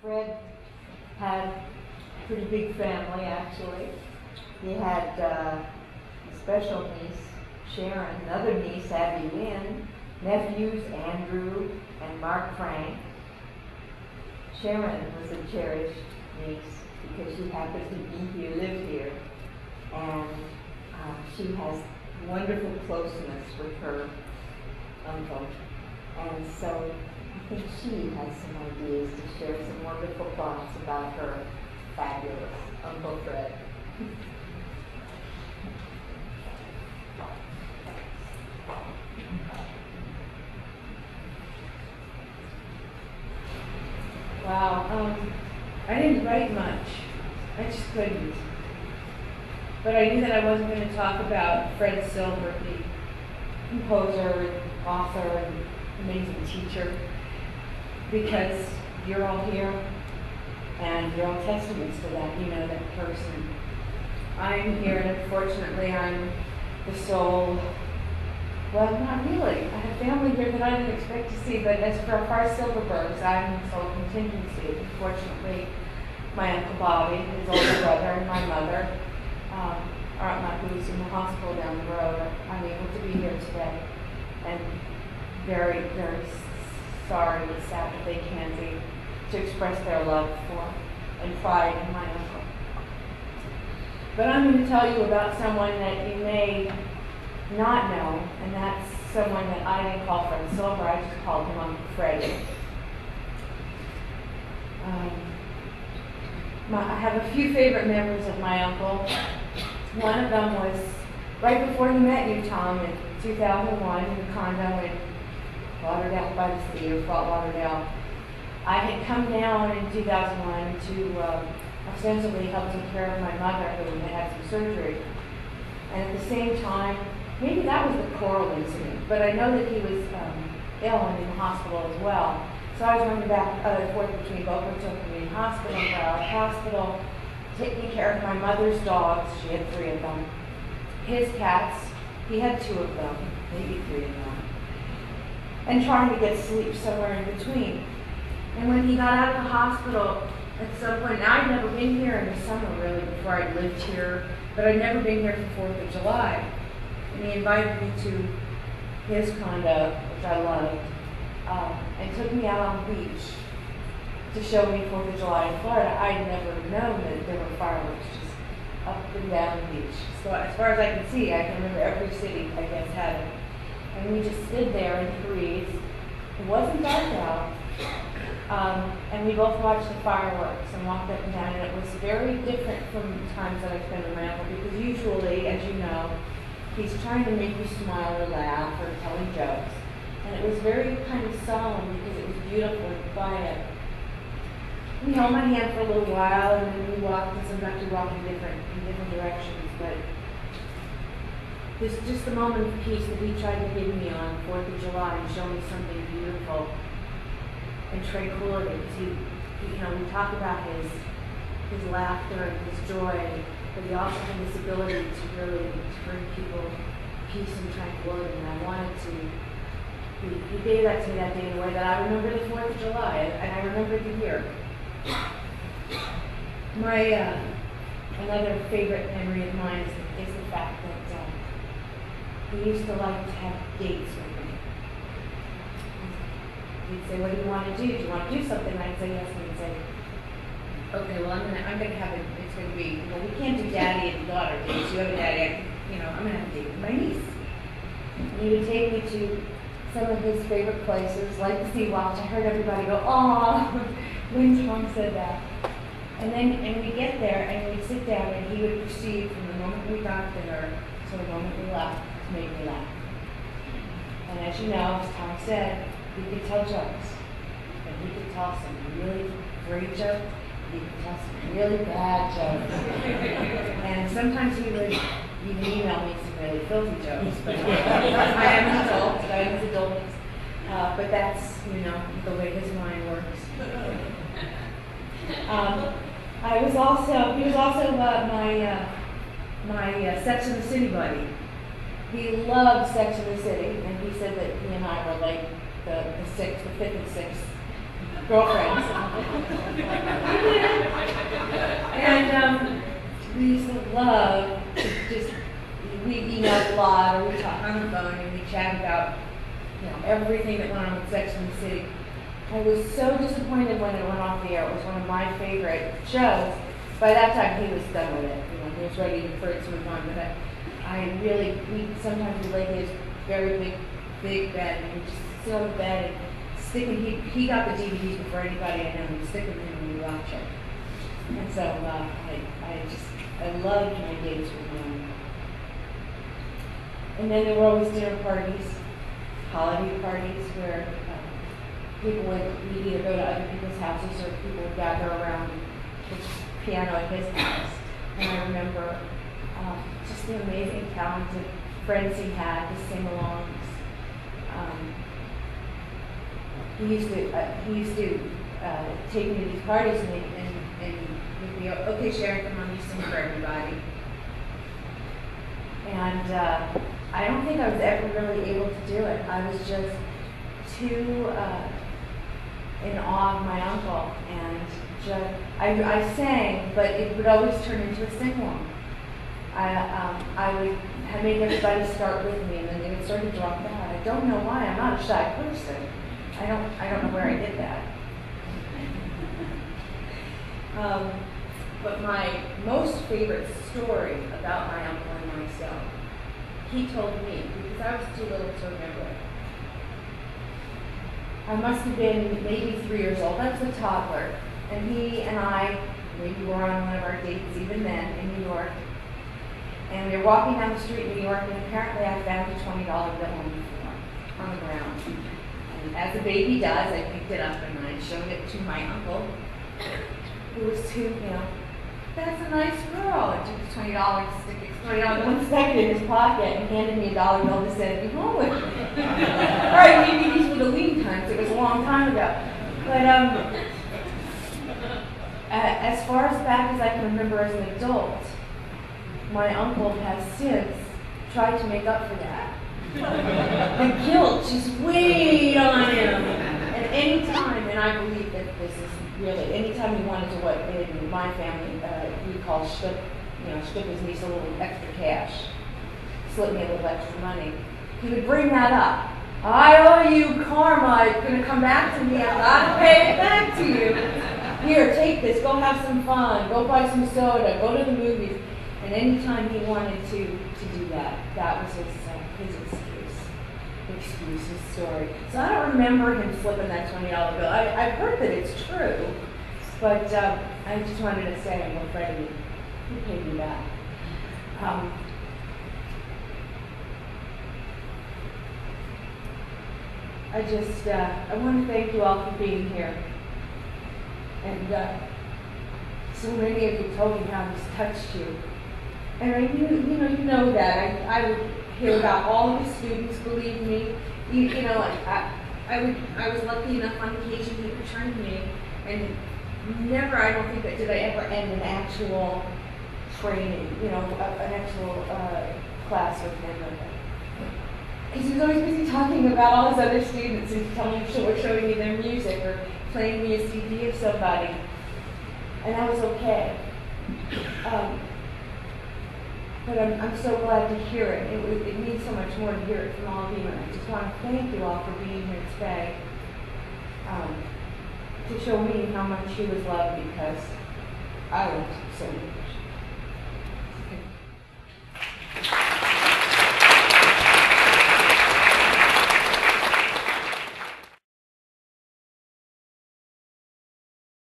Fred had a pretty big family, actually. He had a special niece, Sharon, another niece, Abby Lynn, nephews, Andrew and Mark Frank. Sharon was a cherished niece because she happens to be here, live here, and she has wonderful closeness with her uncle. And so I think she has some ideas to share some wonderful thoughts about her fabulous Uncle Fred. Wow, I didn't write much. I just couldn't. But I knew that I wasn't going to talk about Fred Silver, the composer, author, and amazing teacher, because you're all here and you're all testaments to that. You know that person. I'm here, and unfortunately, I'm the sole. Well, not really. I have family here that I didn't expect to see, but as for our Silverbergs, I'm the sole contingency. Unfortunately, my Uncle Bobby, his older brother, and my mother are not who's in the hospital down the road. I'm able to be here today, and very, very sorry and sad that they can't be, to express their love for and pride in my uncle. But I'm going to tell you about someone that you may not know, and that's someone that I didn't call Fred Silver. I just called him Uncle Freddie. I have a few favorite memories of my uncle. One of them was right before he met you, Tom, in 2001 in the condo in Lauderdale by the Sea, or Fort Lauderdale. I had come down in 2001 to ostensibly help take care of my mother, who had some surgery. And at the same time, maybe that was the choral incident, but I know that he was ill and in the hospital as well. So I was running back and forth between Boca Raton Community Hospital and Broward Hospital, taking care of my mother's dogs. She had 3 of them. His cats, he had 2 of them, maybe 3 of them. And trying to get sleep somewhere in between. And when he got out of the hospital, at some point, now I'd never been here in the summer really before I lived here, but I'd never been here for 4th of July. And he invited me to his condo, which I loved, and took me out on the beach to show me 4th of July in Florida. I had never known that there were fireworks just up and down the beach. So as far as I can see, I can remember every city, I guess, had it. And we just stood there and breathed. It wasn't dark out. And we both watched the fireworks and walked up and down, and it was very different from times that I spent around him, because usually, as you know, he's trying to make you smile or laugh or tell you jokes. And it was very kind of solemn because it was beautiful and quiet. He held my hand for a little while, and then we walked, and sometimes we walked in different directions, but this just the moment of peace that he tried to give me on 4th of July and show me something beautiful and tranquility. Because we talk about his laughter and his joy, but he also had this ability to really bring people peace and tranquility, and I wanted to. He gave that to me that day in a way that I remember the 4th of July, and I remember the year. My another favorite memory of mine is the fact that he used to like to have dates with me. He'd say, "What do you want to do? Do you want to do something?" And I'd say yes, and he'd say, "Okay, well, I'm gonna have it. It's gonna be, we can't do daddy and daughter dates. You have a daddy, I'm gonna have a date with my niece." And he would take me to some of his favorite places, like the Sea Watch. I heard everybody go, "Aw," when Tom said that. And we get there, and we sit down, and he would proceed from the moment we got there to the moment we left to make me laugh. And as you know, as Tom said, he could tell jokes. And he could tell some really great jokes. He could tell some really bad jokes. And sometimes he would even email me some really filthy jokes. But I am an adult, I am his adult. But that's, the way his mind works. He was also my Sex and the City buddy. He loved Sex and the City, and he said that he and I were like the fifth and sixth girlfriends. And we used to love to just, we emailed a lot, or we talked on the phone, and we chat about, everything that went on with Sex and the City. I was so disappointed when it went off the air. It was one of my favorite shows. By that time, he was done with it. He was ready for it to move on. But we sometimes lay his very big bed, and we just sit on the bed and stick him. He got the DVDs before anybody I know, and stick them in and we watch it. And so I loved my dates with him. And then there were always dinner parties, holiday parties, where people would either go to other people's houses or people would gather around the piano at his house. And I remember just the amazing, talented friends he had, the sing-alongs. He used to take me to these parties and he'd be, okay, Sharon, come on, you sing for everybody. And I don't think I was ever really able to do it. I was just too in awe of my uncle, and I sang, but it would always turn into a sing-along. I would make everybody start with me, and then they would sort of drop out. I don't know why. I'm not a shy person. I don't know where I did that. But my most favorite story about my uncle and myself, he told me, because I was too little to remember it. I must have been maybe 3 years old. I was a toddler. And he and I, maybe were on one of our dates even then in New York. And we were walking down the street in New York, and apparently I found a $20 bill on the floor, on the ground. And as a baby does, I picked it up and I showed it to my uncle, who was too, that's a nice girl. I took the $20, stick it $20 1 second in his pocket, and handed me a dollar bill to send me home with me. All right, maybe these were the lean times. It was a long time ago. But as far as back as I can remember as an adult, my uncle has since tried to make up for that. The guilt just weighed on him. And any time, and I believe that this is really, anytime he wanted to, what in my family we call slip his niece a little extra cash, slip me a little extra money, he would bring that up. I owe you karma. It's going to come back to me. I've got to pay it back to you. Here, take this. Go have some fun. Go buy some soda. Go to the movies. And anytime he wanted to do that, that was his excuse, his story. So I don't remember him slipping that $20 bill. I've heard that it's true, but I just wanted to say I'm afraid he paid me back. I want to thank you all for being here. And so many of you told me how this touched you. And you know that. I would hear about all of the students, believe me. I was lucky enough on occasion he returned me, and never, I don't think that did I ever end an actual training, an actual class with him. Because he was always busy talking about all his other students and showing me their music or playing me a CD of somebody. And that was okay. But I'm so glad to hear it. It means so much more to hear it from all of you. And I just want to thank you all for being here today to show me how much he was loved, because I loved him so much.